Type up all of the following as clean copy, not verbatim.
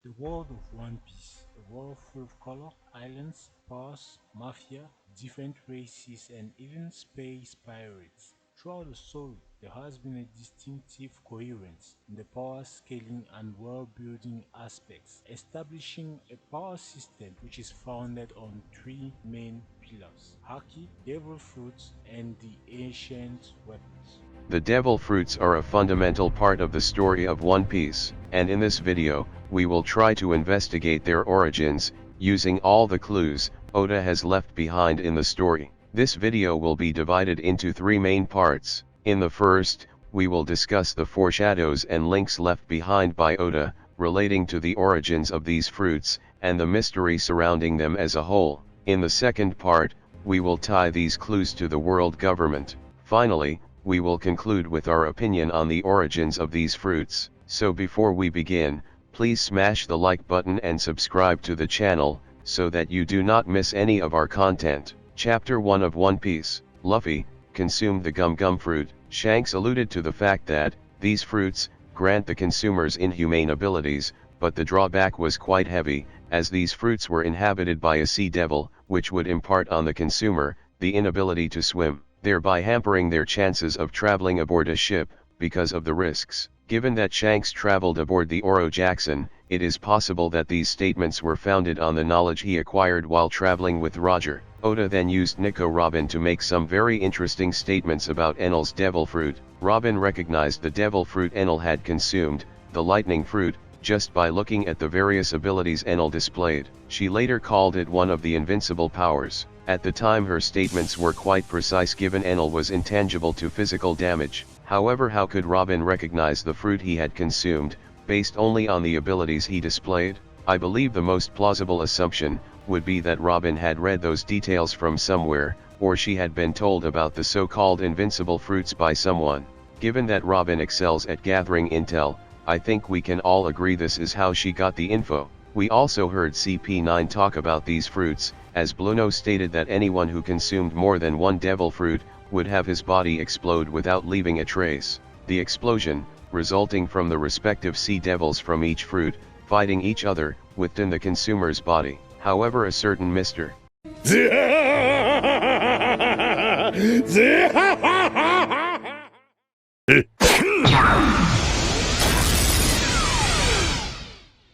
The world of One Piece, a world full of color, islands, powers, mafia, different races, and even space pirates. Throughout the story, there has been a distinctive coherence in the power scaling and world building aspects, establishing a power system which is founded on three main pillars: Haki, Devil Fruits, and the ancient weapons. The devil fruits are a fundamental part of the story of One Piece, and in this video, we will try to investigate their origins, using all the clues Oda has left behind in the story. This video will be divided into three main parts. In the first, we will discuss the foreshadows and links left behind by Oda, relating to the origins of these fruits, and the mystery surrounding them as a whole. In the second part, we will tie these clues to the world government. Finally, we will conclude with our opinion on the origins of these fruits. So before we begin, please smash the like button and subscribe to the channel, so that you do not miss any of our content. Chapter 1 of One Piece. Luffy consumed the Gum Gum fruit. Shanks alluded to the fact that these fruits grant the consumers inhumane abilities, but the drawback was quite heavy, as these fruits were inhabited by a sea devil, which would impart on the consumer the inability to swim, thereby hampering their chances of traveling aboard a ship, because of the risks. Given that Shanks traveled aboard the Oro Jackson, it is possible that these statements were founded on the knowledge he acquired while traveling with Roger. Oda then used Nico Robin to make some very interesting statements about Enel's devil fruit. Robin recognized the devil fruit Enel had consumed, the lightning fruit, just by looking at the various abilities Enel displayed. She later called it one of the invincible powers. At the time her statements were quite precise given Enel was intangible to physical damage. However, how could Robin recognize the fruit he had consumed, based only on the abilities he displayed? I believe the most plausible assumption would be that Robin had read those details from somewhere, or she had been told about the so-called invincible fruits by someone. Given that Robin excels at gathering intel, I think we can all agree this is how she got the info. We also heard CP9 talk about these fruits, as Bluno stated that anyone who consumed more than one devil fruit would have his body explode without leaving a trace. The explosion, resulting from the respective sea devils from each fruit, fighting each other within the consumer's body. However, a certain Mr.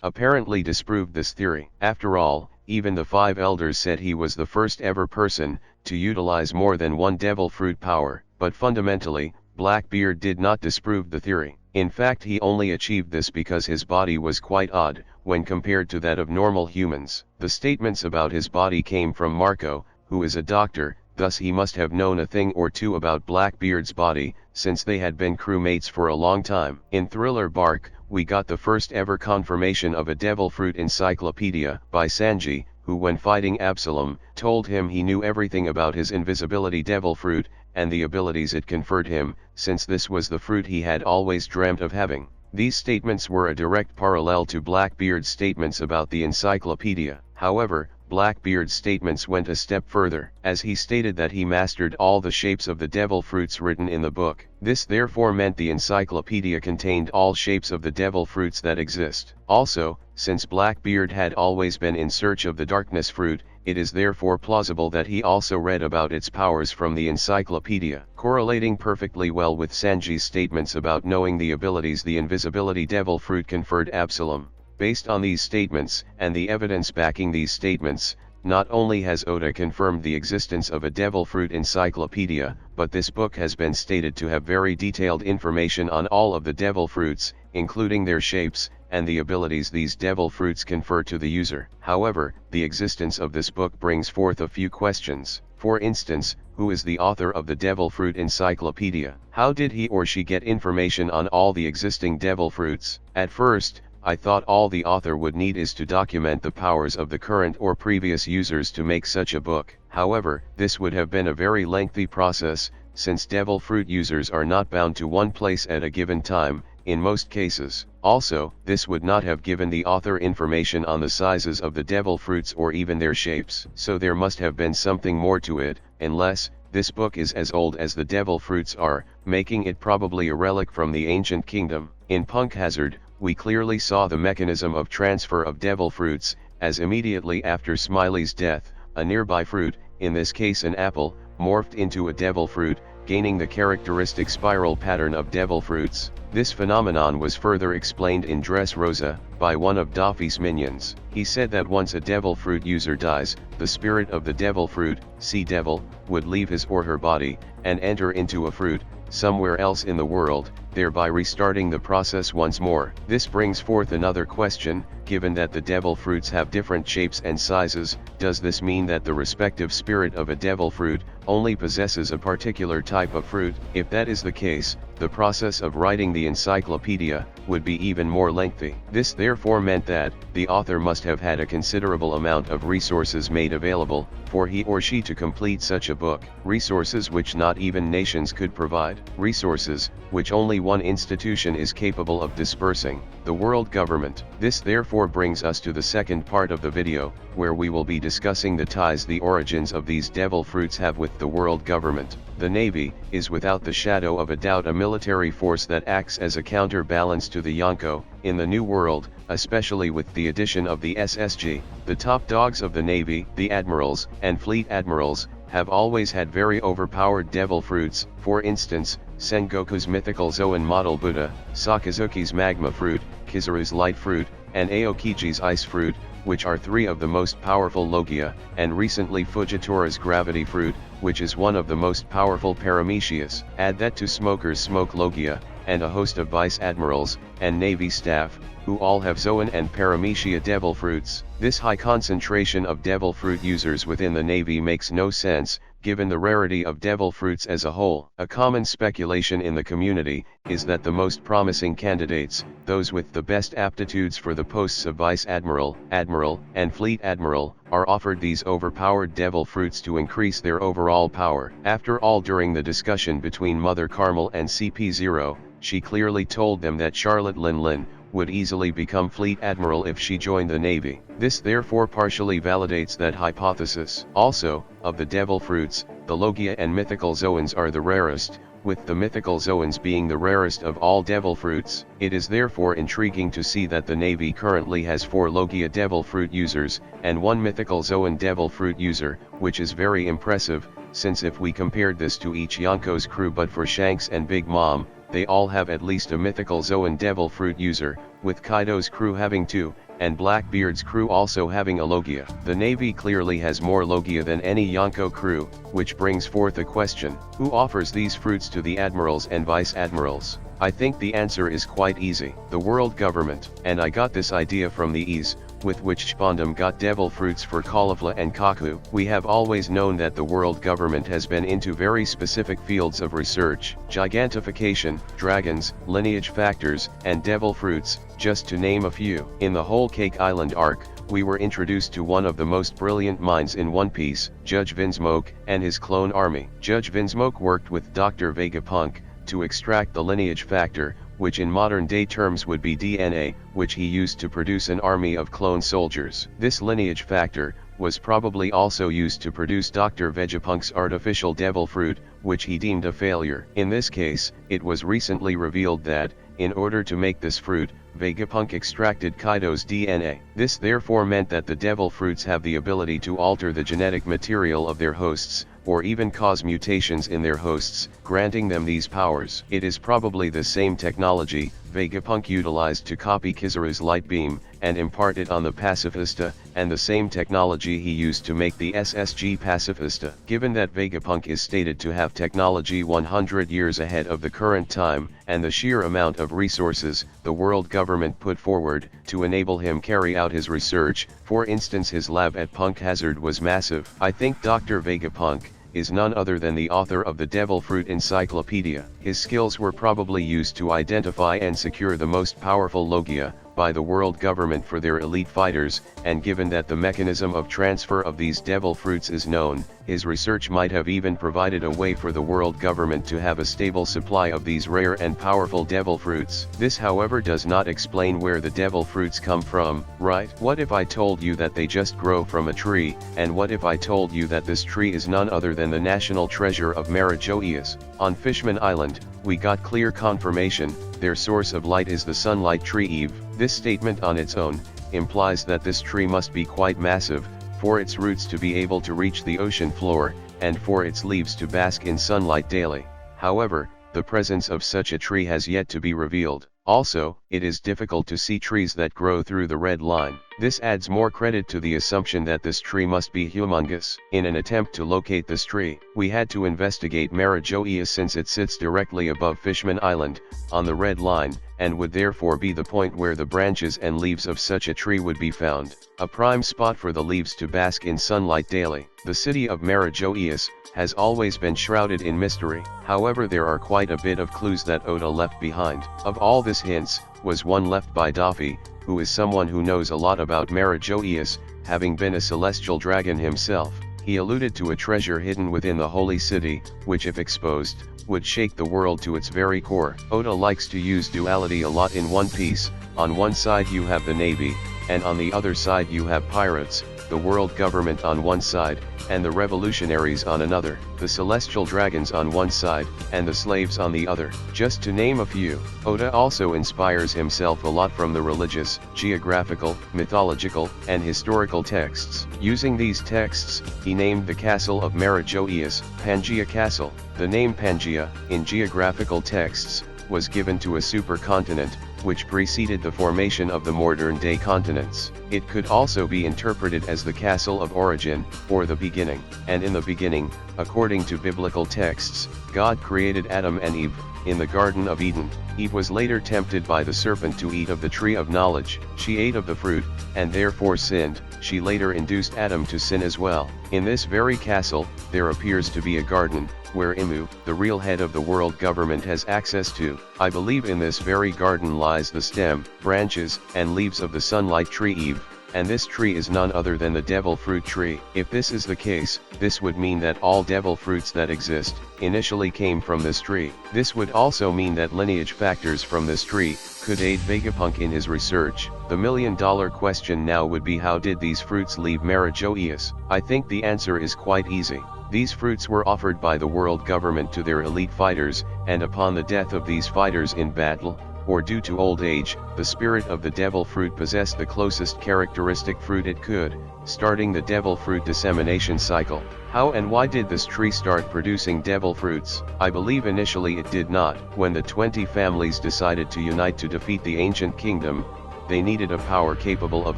apparently disproved this theory. After all, even the five elders said he was the first ever person to utilize more than one devil fruit power, but fundamentally, Blackbeard did not disprove the theory. In fact, he only achieved this because his body was quite odd, when compared to that of normal humans. The statements about his body came from Marco, who is a doctor, thus he must have known a thing or two about Blackbeard's body, since they had been crewmates for a long time. In Thriller Bark, we got the first ever confirmation of a devil fruit encyclopedia by Sanji, who when fighting Absalom, told him he knew everything about his invisibility devil fruit, and the abilities it conferred him, since this was the fruit he had always dreamt of having. These statements were a direct parallel to Blackbeard's statements about the encyclopedia. However, Blackbeard's statements went a step further, as he stated that he mastered all the shapes of the devil fruits written in the book. This therefore meant the encyclopedia contained all shapes of the devil fruits that exist. Also, since Blackbeard had always been in search of the darkness fruit, it is therefore plausible that he also read about its powers from the encyclopedia, correlating perfectly well with Sanji's statements about knowing the abilities the invisibility devil fruit conferred Absalom. Based on these statements, and the evidence backing these statements, not only has Oda confirmed the existence of a devil fruit encyclopedia, but this book has been stated to have very detailed information on all of the devil fruits, including their shapes, and the abilities these devil fruits confer to the user. However, the existence of this book brings forth a few questions. For instance, who is the author of the devil fruit encyclopedia? How did he or she get information on all the existing devil fruits? At first, I thought all the author would need is to document the powers of the current or previous users to make such a book. However, this would have been a very lengthy process, since devil fruit users are not bound to one place at a given time, in most cases. Also, this would not have given the author information on the sizes of the devil fruits or even their shapes. So there must have been something more to it, unless this book is as old as the devil fruits are, making it probably a relic from the ancient kingdom. In Punk Hazard, we clearly saw the mechanism of transfer of devil fruits, as immediately after Smiley's death, a nearby fruit, in this case an apple, morphed into a devil fruit, gaining the characteristic spiral pattern of devil fruits. This phenomenon was further explained in Dressrosa, by one of Daffy's minions. He said that once a devil fruit user dies, the spirit of the devil fruit, sea devil, would leave his or her body, and enter into a fruit, somewhere else in the world, thereby restarting the process once more. This brings forth another question: given that the devil fruits have different shapes and sizes, does this mean that the respective spirit of a devil fruit only possesses a particular type of fruit? If that is the case, the process of writing the encyclopedia would be even more lengthy. This therefore meant that the author must have had a considerable amount of resources made available for he or she to complete such a book. Resources which not even nations could provide. Resources which only one institution is capable of dispersing: the world government. This therefore brings us to the second part of the video, where we will be discussing the ties the origins of these devil fruits have with the world government. The Navy is without the shadow of a doubt a military force that acts as a counterbalance to the Yonko in the New World, especially with the addition of the SSG. The top dogs of the Navy, the admirals and fleet admirals, have always had very overpowered devil fruits. For instance, Sengoku's mythical Zoan model Buddha, Sakazuki's magma fruit, Kizaru's light fruit, and Aokiji's ice fruit, which are three of the most powerful Logia, and recently Fujitori's gravity fruit, which is one of the most powerful Paramecias. Add that to Smoker's smoke Logia, and a host of vice admirals and navy staff, who all have Zoan and Paramecia devil fruits. This high concentration of devil fruit users within the Navy makes no sense, given the rarity of devil fruits as a whole. A common speculation in the community is that the most promising candidates, those with the best aptitudes for the posts of Vice Admiral, Admiral, and Fleet Admiral, are offered these overpowered devil fruits to increase their overall power. After all, during the discussion between Mother Carmel and CP0, she clearly told them that Charlotte Lin would easily become Fleet Admiral if she joined the Navy. This therefore partially validates that hypothesis. Also, of the devil fruits, the Logia and mythical Zoans are the rarest, with the mythical Zoans being the rarest of all devil fruits. It is therefore intriguing to see that the Navy currently has 4 Logia devil fruit users, and 1 mythical Zoan devil fruit user, which is very impressive, since if we compared this to each Yonko's crew but for Shanks and Big Mom, they all have at least a mythical Zoan devil fruit user, with Kaido's crew having 2, and Blackbeard's crew also having a Logia. The Navy clearly has more Logia than any Yonko crew, which brings forth a question: who offers these fruits to the admirals and vice admirals? I think the answer is quite easy: the world government. And I got this idea from the ease with which Spondum got devil fruits for Caulifla and Kaku. We have always known that the world government has been into very specific fields of research: gigantification, dragons, lineage factors, and devil fruits, just to name a few. In the Whole Cake Island arc, we were introduced to one of the most brilliant minds in One Piece, Judge Vinsmoke, and his clone army. Judge Vinsmoke worked with Dr. Vegapunk to extract the lineage factor, which in modern-day terms would be DNA, which he used to produce an army of clone soldiers. This lineage factor was probably also used to produce Dr. Vegapunk's artificial devil fruit, which he deemed a failure. In this case, it was recently revealed that, in order to make this fruit, Vegapunk extracted Kaido's DNA. This therefore meant that the devil fruits have the ability to alter the genetic material of their hosts, or even cause mutations in their hosts, granting them these powers. It is probably the same technology Vegapunk utilized to copy Kizaru's light beam, and impart it on the Pacifista, and the same technology he used to make the SSG Pacifista. Given that Vegapunk is stated to have technology 100 years ahead of the current time, and the sheer amount of resources the world government put forward to enable him carry out his research, for instance his lab at Punk Hazard was massive, I think Dr. Vegapunk is none other than the author of the Devil Fruit Encyclopedia. His skills were probably used to identify and secure the most powerful Logia by the world government for their elite fighters, and given that the mechanism of transfer of these devil fruits is known, his research might have even provided a way for the world government to have a stable supply of these rare and powerful devil fruits. This however does not explain where the devil fruits come from, right? What if I told you that they just grow from a tree, and what if I told you that this tree is none other than the national treasure of Marijoias? On Fishman Island, we got clear confirmation, their source of light is the sunlight tree Eve. This statement on its own, implies that this tree must be quite massive, for its roots to be able to reach the ocean floor, and for its leaves to bask in sunlight daily. However, the presence of such a tree has yet to be revealed. Also, it is difficult to see trees that grow through the red line. This adds more credit to the assumption that this tree must be humongous. In an attempt to locate this tree, we had to investigate Marijoiea since it sits directly above Fishman Island, on the red line, and would therefore be the point where the branches and leaves of such a tree would be found, a prime spot for the leaves to bask in sunlight daily. The city of Marijoiea has always been shrouded in mystery. However, there are quite a bit of clues that Oda left behind. Of all these hints, was one left by Daffy, who is someone who knows a lot about Marijoiea, having been a celestial dragon himself. He alluded to a treasure hidden within the holy city, which if exposed, would shake the world to its very core. Oda likes to use duality a lot in One Piece. On one side you have the navy, and on the other side you have pirates, the world government on one side, and the revolutionaries on another, the celestial dragons on one side, and the slaves on the other, just to name a few. Oda also inspires himself a lot from the religious, geographical, mythological, and historical texts. Using these texts, he named the castle of Marijoiea, Pangaea Castle. The name Pangaea, in geographical texts, was given to a supercontinent, which preceded the formation of the modern-day continents. It could also be interpreted as the castle of origin, or the beginning. And in the beginning, according to biblical texts, God created Adam and Eve, in the Garden of Eden. Eve was later tempted by the serpent to eat of the tree of knowledge. She ate of the fruit, and therefore sinned. She later induced Adam to sin as well. In this very castle, there appears to be a garden, where Imu, the real head of the world government, has access to. I believe in this very garden lies the stem, branches, and leaves of the sunlight tree Eve, and this tree is none other than the devil fruit tree. If this is the case, this would mean that all devil fruits that exist, initially came from this tree. This would also mean that lineage factors from this tree, could aid Vegapunk in his research. The million-dollar question now would be, how did these fruits leave Marijoiea? I think the answer is quite easy. These fruits were offered by the world government to their elite fighters, and upon the death of these fighters in battle, or due to old age, the spirit of the devil fruit possessed the closest characteristic fruit it could, starting the devil fruit dissemination cycle. How and why did this tree start producing devil fruits? I believe initially it did not. When the 20 families decided to unite to defeat the ancient kingdom, they needed a power capable of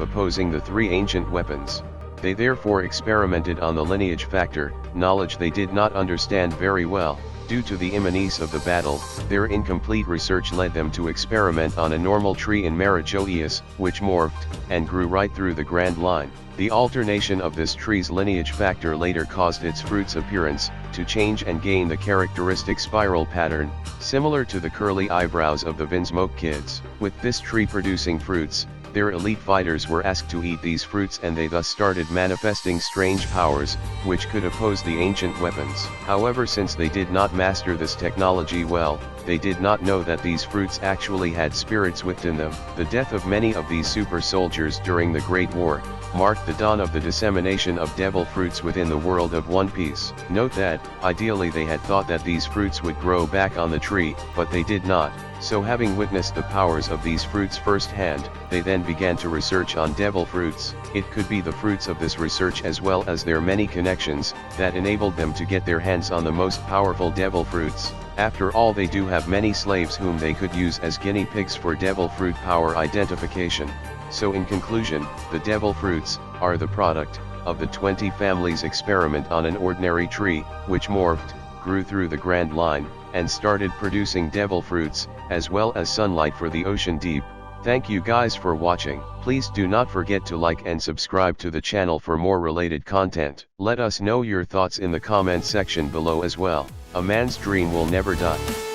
opposing the 3 ancient weapons. They therefore experimented on the lineage factor, knowledge they did not understand very well. Due to the imminence of the battle, their incomplete research led them to experiment on a normal tree in Marijoiea, which morphed, and grew right through the Grand Line. The alternation of this tree's lineage factor later caused its fruit's appearance to change and gain the characteristic spiral pattern, similar to the curly eyebrows of the Vinsmoke kids. With this tree producing fruits, their elite fighters were asked to eat these fruits, and they thus started manifesting strange powers, which could oppose the ancient weapons. However, since they did not master this technology well, they did not know that these fruits actually had spirits within them. The death of many of these super soldiers during the Great War marked the dawn of the dissemination of devil fruits within the world of One Piece. Note that, ideally they had thought that these fruits would grow back on the tree, but they did not. So having witnessed the powers of these fruits firsthand, they then began to research on devil fruits. It could be the fruits of this research as well as their many connections, that enabled them to get their hands on the most powerful devil fruits. After all, they do have many slaves whom they could use as guinea pigs for devil fruit power identification. So in conclusion, the devil fruits are the product of the 20 families experiment on an ordinary tree, which morphed, grew through the Grand Line, and started producing devil fruits, as well as sunlight for the ocean deep. Thank you guys for watching. Please do not forget to like and subscribe to the channel for more related content. Let us know your thoughts in the comment section below as well. A man's dream will never die.